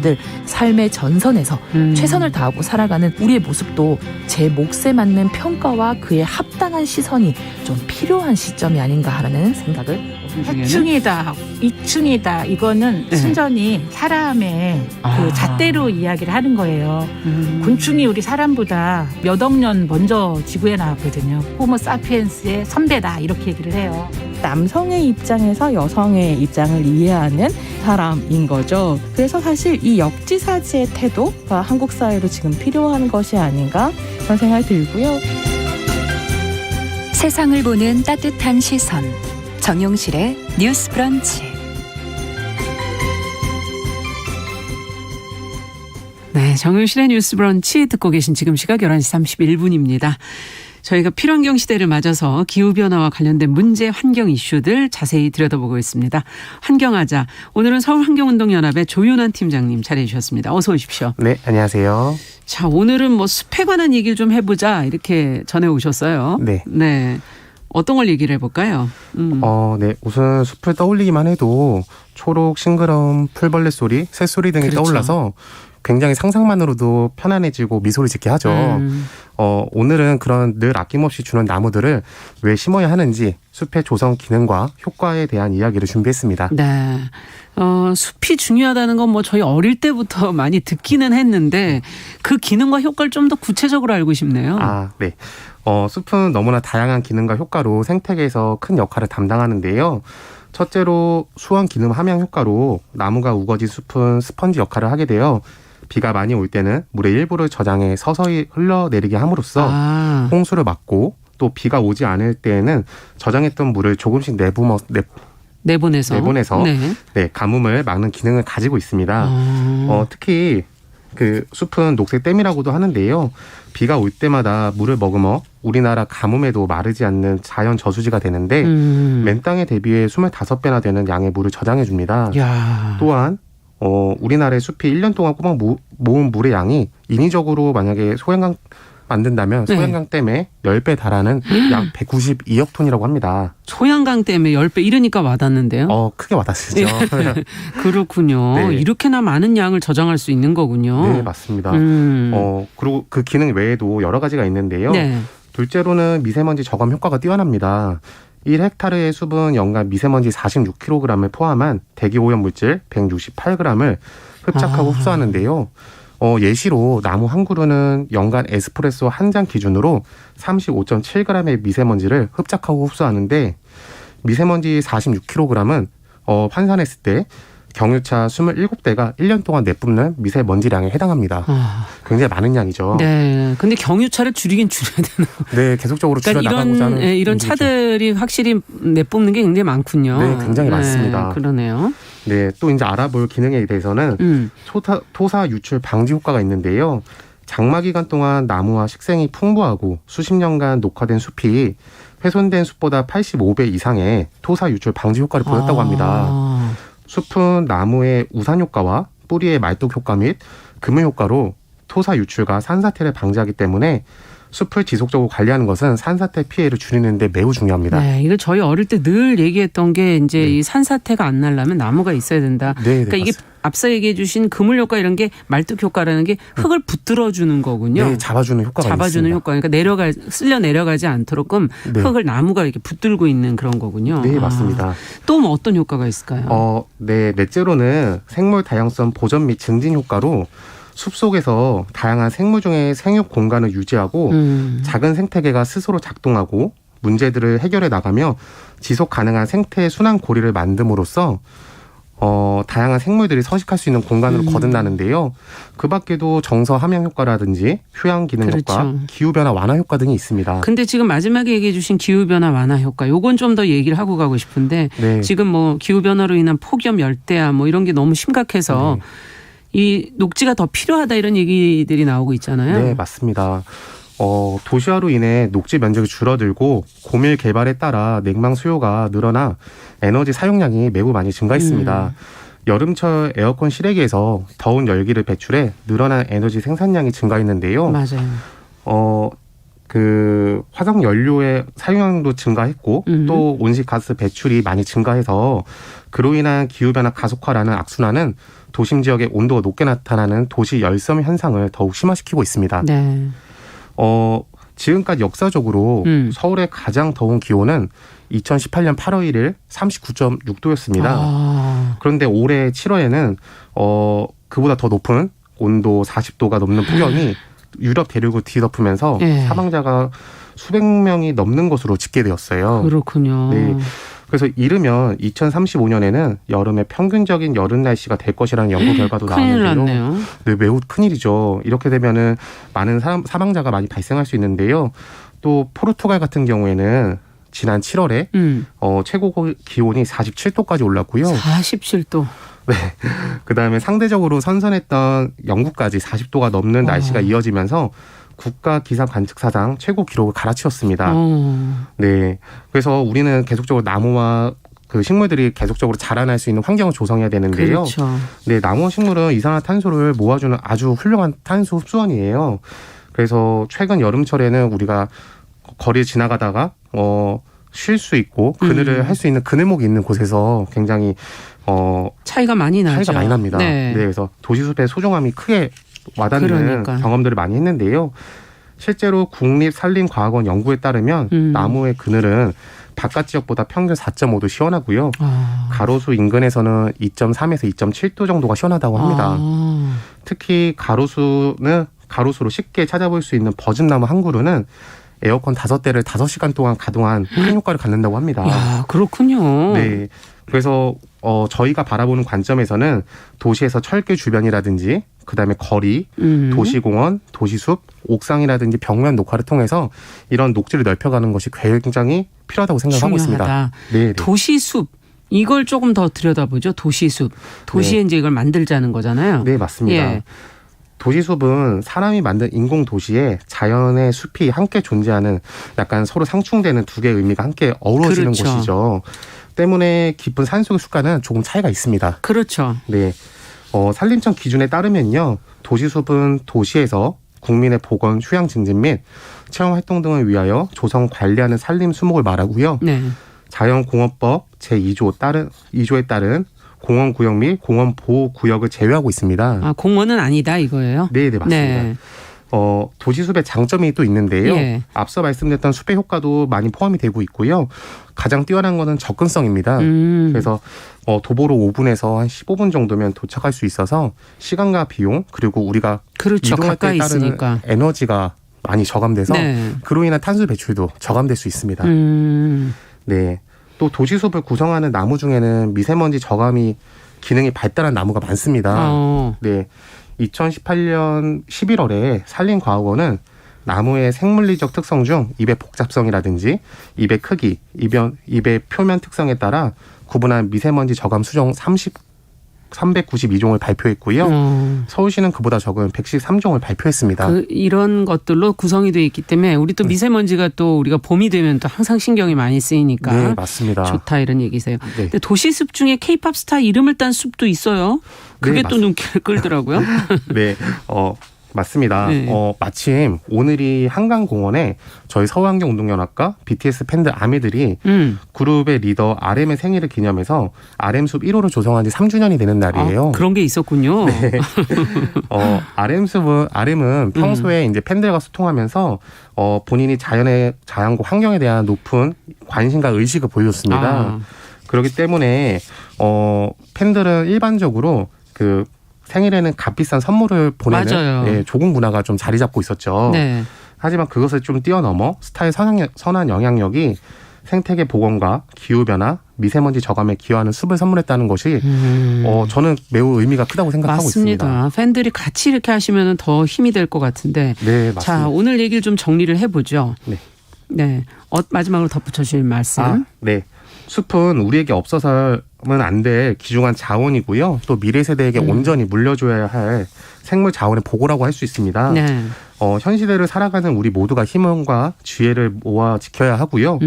늘 삶의 전선에서 최선을 다하고 살아가는 우리의 모습도 제 몫에 맞는 평가와 그에 합당한 시선이 좀 필요한 시점이 아닌가 하는 생각을 해충이다, 이충이다, 이거는 네. 순전히 사람의 그 잣대로 이야기를 하는 거예요. 곤충이 우리 사람보다 몇 억 년 먼저 지구에 나왔거든요. 호모 사피엔스의 선배다 이렇게 얘기를 해요. 남성의 입장에서 여성의 입장을 이해하는 사람인 거죠. 그래서 사실 이 역지사지의 태도가 한국 사회로 지금 필요한 것이 아닌가 그런 생각이 들고요. 세상을 보는 따뜻한 시선 정용실의 뉴스 브런치. 네, 정용실의 뉴스 브런치 듣고 계신 지금 시각 11시 31분입니다. 저희가 필환경 시대를 맞아서 기후변화와 관련된 문제, 환경 이슈들 자세히 들여다보고 있습니다. 환경하자. 오늘은 서울환경운동연합의 조윤환 팀장님 자리해 주셨습니다. 어서 오십시오. 네, 안녕하세요. 자, 오늘은 뭐 숲에 관한 얘기를 좀 해보자 이렇게 전해 오셨어요. 네. 네. 어떤 걸 얘기를 해볼까요? 네, 우선 숲을 떠올리기만 해도 초록, 싱그러운 풀벌레 소리, 새소리 등이 그렇죠. 떠올라서 굉장히 상상만으로도 편안해지고 미소를 짓게 하죠. 오늘은 그런 늘 아낌없이 주는 나무들을 왜 심어야 하는지 숲의 조성 기능과 효과에 대한 이야기를 준비했습니다. 네. 숲이 중요하다는 건 뭐 저희 어릴 때부터 많이 듣기는 했는데 그 기능과 효과를 좀 더 구체적으로 알고 싶네요. 네. 숲은 너무나 다양한 기능과 효과로 생태계에서 큰 역할을 담당하는데요. 첫째로 수원 기능 함양 효과로 나무가 우거진 숲은 스펀지 역할을 하게 되어 비가 많이 올 때는 물의 일부를 저장해 서서히 흘러내리게 함으로써 홍수를 막고 또 비가 오지 않을 때에는 저장했던 물을 조금씩 내보내서 네, 가뭄을 막는 기능을 가지고 있습니다. 특히 그 숲은 녹색댐이라고도 하는데요. 비가 올 때마다 물을 머금어 우리나라 가뭄에도 마르지 않는 자연 저수지가 되는데 맨 땅에 대비해 25배나 되는 양의 물을 저장해 줍니다. 또한 우리나라의 숲이 1년 동안 꼬박 모은 물의 양이 인위적으로 만약에 소양강 만든다면 소양강 댐에 10배 달하는 약 192억 톤이라고 합니다. 소양강 댐에 10배 이러니까 와닿는데요. 크게 와닿으시죠. 그렇군요. 네. 이렇게나 많은 양을 저장할 수 있는 거군요. 네, 맞습니다. 그리고 그 기능 외에도 여러 가지가 있는데요. 네. 둘째로는 미세먼지 저감 효과가 뛰어납니다. 1헥타르의 숲은 연간 미세먼지 46kg을 포함한 대기오염물질 168g을 흡착하고 흡수하는데요. 예시로 나무 한 그루는 연간 에스프레소 한 잔 기준으로 35.7g의 미세먼지를 흡착하고 흡수하는데 미세먼지 46kg은 환산했을 때 경유차 27대가 1년 동안 내뿜는 미세먼지량에 해당합니다. 굉장히 많은 양이죠. 네. 근데 경유차를 줄이긴 줄여야 되나? 네, 계속적으로 줄여나가고자 하는 이런 차들이 확실히 내뿜는 게 굉장히 많군요. 네, 굉장히 많습니다. 그러네요. 네, 또 이제 알아볼 기능에 대해서는 토사 유출 방지 효과가 있는데요. 장마 기간 동안 나무와 식생이 풍부하고 수십 년간 녹화된 숲이 훼손된 숲보다 85배 이상의 토사 유출 방지 효과를 보였다고 합니다. 숲은 나무의 우산 효과와 뿌리의 말뚝 효과 및 그물 효과로 토사 유출과 산사태를 방지하기 때문에 숲을 지속적으로 관리하는 것은 산사태 피해를 줄이는 데 매우 중요합니다. 네, 이거 저희 어릴 때 늘 얘기했던 게 이제 이 산사태가 안 나려면 나무가 있어야 된다. 그러니까 이게 앞서 얘기해 주신 그물 효과 이런 게 말뚝 효과라는 게 흙을 붙들어 주는 거군요. 네, 잡아주는 효과가 있습니다. 효과. 그러니까 쓸려 내려가지 않도록끔 흙을 나무가 이렇게 붙들고 있는 그런 거군요. 네, 맞습니다. 또 뭐 어떤 효과가 있을까요? 넷째로는 생물 다양성 보전 및 증진 효과로 숲속에서 다양한 생물 중의 생육 공간을 유지하고 작은 생태계가 스스로 작동하고 문제들을 해결해 나가며 지속 가능한 생태 순환 고리를 만듦으로써 다양한 생물들이 서식할 수 있는 공간으로 거듭나는데요. 그 밖에도 정서 함양 효과라든지 휴양 기능 효과, 기후변화 완화 효과 등이 있습니다. 근데 지금 마지막에 얘기해 주신 기후변화 완화 효과, 요건 좀 더 얘기를 하고 가고 싶은데 지금 뭐 기후변화로 인한 폭염, 열대야 뭐 이런 게 너무 심각해서 이 녹지가 더 필요하다 이런 얘기들이 나오고 있잖아요. 네, 맞습니다. 도시화로 인해 녹지 면적이 줄어들고 고밀 개발에 따라 냉망 수요가 늘어나 에너지 사용량이 매우 많이 증가했습니다. 여름철 에어컨 실외기에서 더운 열기를 배출해 늘어난 에너지 생산량이 증가했는데요. 맞아요. 그 화석 연료의 사용량도 증가했고 또 온실가스 배출이 많이 증가해서 그로 인한 기후변화 가속화라는 악순환은 도심 지역의 온도가 높게 나타나는 도시 열섬 현상을 더욱 심화시키고 있습니다. 네. 지금까지 역사적으로 서울의 가장 더운 기온은 2018년 8월 1일 39.6도였습니다. 그런데 올해 7월에는 그보다 더 높은 온도 40도가 넘는 폭염이 유럽 대륙을 뒤덮으면서 네. 사망자가 수백 명이 넘는 것으로 집계되었어요. 그렇군요. 네. 그래서 이르면 2035년에는 여름의 평균적인 여름 날씨가 될 것이라는 연구 결과도 큰일 나왔는데요. 났네요. 네, 매우 큰일이죠. 이렇게 되면은 많은 사망자가 많이 발생할 수 있는데요. 또 포르투갈 같은 경우에는 지난 7월에 최고 기온이 47도까지 올랐고요. 47도. 네. 그다음에 상대적으로 선선했던 영국까지 40도가 넘는 날씨가 이어지면서 국가 기상 관측사상 최고 기록을 갈아치웠습니다. 네. 그래서 우리는 계속적으로 나무와 그 식물들이 계속적으로 자라날 수 있는 환경을 조성해야 되는데요. 그렇죠. 네, 나무와 식물은 이산화탄소를 모아주는 아주 훌륭한 탄소 흡수원이에요. 그래서 최근 여름철에는 우리가 거리를 지나가다가 쉴 수 있고 그늘을 할 수 있는 그늘목이 있는 곳에서 굉장히 차이가 많이 나죠. 차이가 많이 납니다. 네. 네, 그래서 도시숲의 소중함이 크게 와닿는 그러니까. 경험들을 많이 했는데요. 실제로 국립산림과학원 연구에 따르면 나무의 그늘은 바깥 지역보다 평균 4.5도 시원하고요. 가로수 인근에서는 2.3에서 2.7도 정도가 시원하다고 합니다. 특히 가로수로 쉽게 찾아볼 수 있는 버즘나무 한 그루는 에어컨 5대를 5시간 동안 가동한 큰 효과를 갖는다고 합니다. 야, 그렇군요. 네. 그래서 저희가 바라보는 관점에서는 도시에서 철길 주변이라든지 그다음에 거리, 도시공원, 도시숲, 옥상이라든지 벽면 녹화를 통해서 이런 녹지를 넓혀가는 것이 굉장히 필요하다고 생각하고 중요하다. 있습니다. 네. 도시숲. 이걸 조금 더 들여다보죠. 도시숲. 도시에 네. 이제 이걸 만들자는 거잖아요. 네, 맞습니다. 예. 도시숲은 사람이 만든 인공 도시에 자연의 숲이 함께 존재하는 약간 서로 상충되는 두 개의 의미가 함께 어우러지는 그렇죠. 곳이죠. 때문에 깊은 산속의 숲과는 조금 차이가 있습니다. 그렇죠. 네. 산림청 기준에 따르면요. 도시숲은 도시에서 국민의 보건, 휴양 증진 및 체험 활동 등을 위하여 조성 관리하는 산림 수목을 말하고요. 네. 자연공원법 제2조에 따른 공원구역 및 공원보호구역을 제외하고 있습니다. 아, 공원은 아니다 이거예요? 네, 맞습니다. 네. 도시숲의 장점이 또 있는데요. 예. 앞서 말씀드렸던 숲의 효과도 많이 포함이 되고 있고요. 가장 뛰어난 거는 접근성입니다. 그래서 도보로 5분에서 한 15분 정도면 도착할 수 있어서 시간과 비용 그리고 우리가 그렇죠. 이동할 때 가까이 따르는 있으니까. 에너지가 많이 저감돼서 네. 그로 인한 탄소 배출도 저감될 수 있습니다. 네. 또 도시숲을 구성하는 나무 중에는 미세먼지 저감이 기능이 발달한 나무가 많습니다. 네. 2018년 11월에 산림과학원은 나무의 생물리적 특성 중 잎의 복잡성이라든지 잎의 크기, 잎의 표면 특성에 따라 구분한 미세먼지 저감 수종 392종을 발표했고요. 서울시는 그보다 적은 113종을 발표했습니다. 이런 것들로 구성이 되어 있기 때문에 우리 또 미세먼지가 또 우리가 봄이 되면 또 항상 신경이 많이 쓰이니까 네, 맞습니다. 좋다 이런 얘기세요. 네. 근데 도시숲 중에 K-팝 스타 이름을 딴 숲도 있어요. 그게 네, 또 눈길을 끌더라고요. 네, 맞습니다. 네. 마침 오늘이 한강공원에 저희 서울환경운동연합과 BTS 팬들 아미들이 그룹의 리더 RM의 생일을 기념해서 RM숲 1호를 조성한 지 3주년이 되는 날이에요. 아, 그런 게 있었군요. 네. RM은 평소에 이제 팬들과 소통하면서 본인이 자연과 환경에 대한 높은 관심과 의식을 보여줬습니다. 그렇기 때문에 팬들은 일반적으로 그 생일에는 값비싼 선물을 보내는 조국 문화가 좀 자리 잡고 있었죠. 네. 하지만 그것을 좀 뛰어넘어 스타의 선한 영향력이 생태계 복원과 기후변화, 미세먼지 저감에 기여하는 숲을 선물했다는 것이 저는 매우 의미가 크다고 생각하고 있습니다. 맞습니다. 팬들이 같이 이렇게 하시면 더 힘이 될 것 같은데. 네, 맞습니다. 자, 오늘 얘기를 좀 정리를 해보죠. 네. 네. 마지막으로 덧붙여 주실 말씀. 네. 숲은 우리에게 없어서는 안 될 귀중한 자원이고요. 또 미래 세대에게 온전히 물려줘야 할 생물 자원의 보고라고 할 수 있습니다. 네. 현 시대를 살아가는 우리 모두가 힘과 지혜를 모아 지켜야 하고요.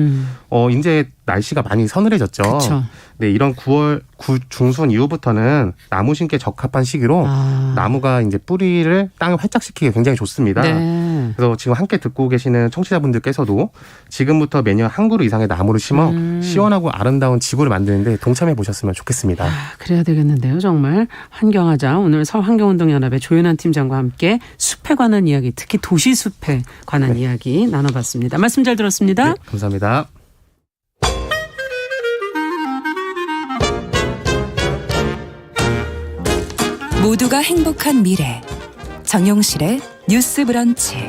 이제 날씨가 많이 서늘해졌죠. 그쵸. 네, 이런 9월 중순 이후부터는 나무 심기에 적합한 시기로 나무가 이제 뿌리를 땅에 활착시키기 굉장히 좋습니다. 네. 네. 그래서 지금 함께 듣고 계시는 청취자분들께서도 지금부터 매년 한 그루 이상의 나무를 심어 시원하고 아름다운 지구를 만드는데 동참해 보셨으면 좋겠습니다. 그래야 되겠는데요. 정말 환경하자. 오늘 서울환경운동연합의 조윤환 팀장과 함께 숲에 관한 이야기, 특히 도시숲에 관한 이야기 나눠봤습니다. 말씀 잘 들었습니다. 네, 감사합니다. 모두가 행복한 미래 정용실의 뉴스 브런치.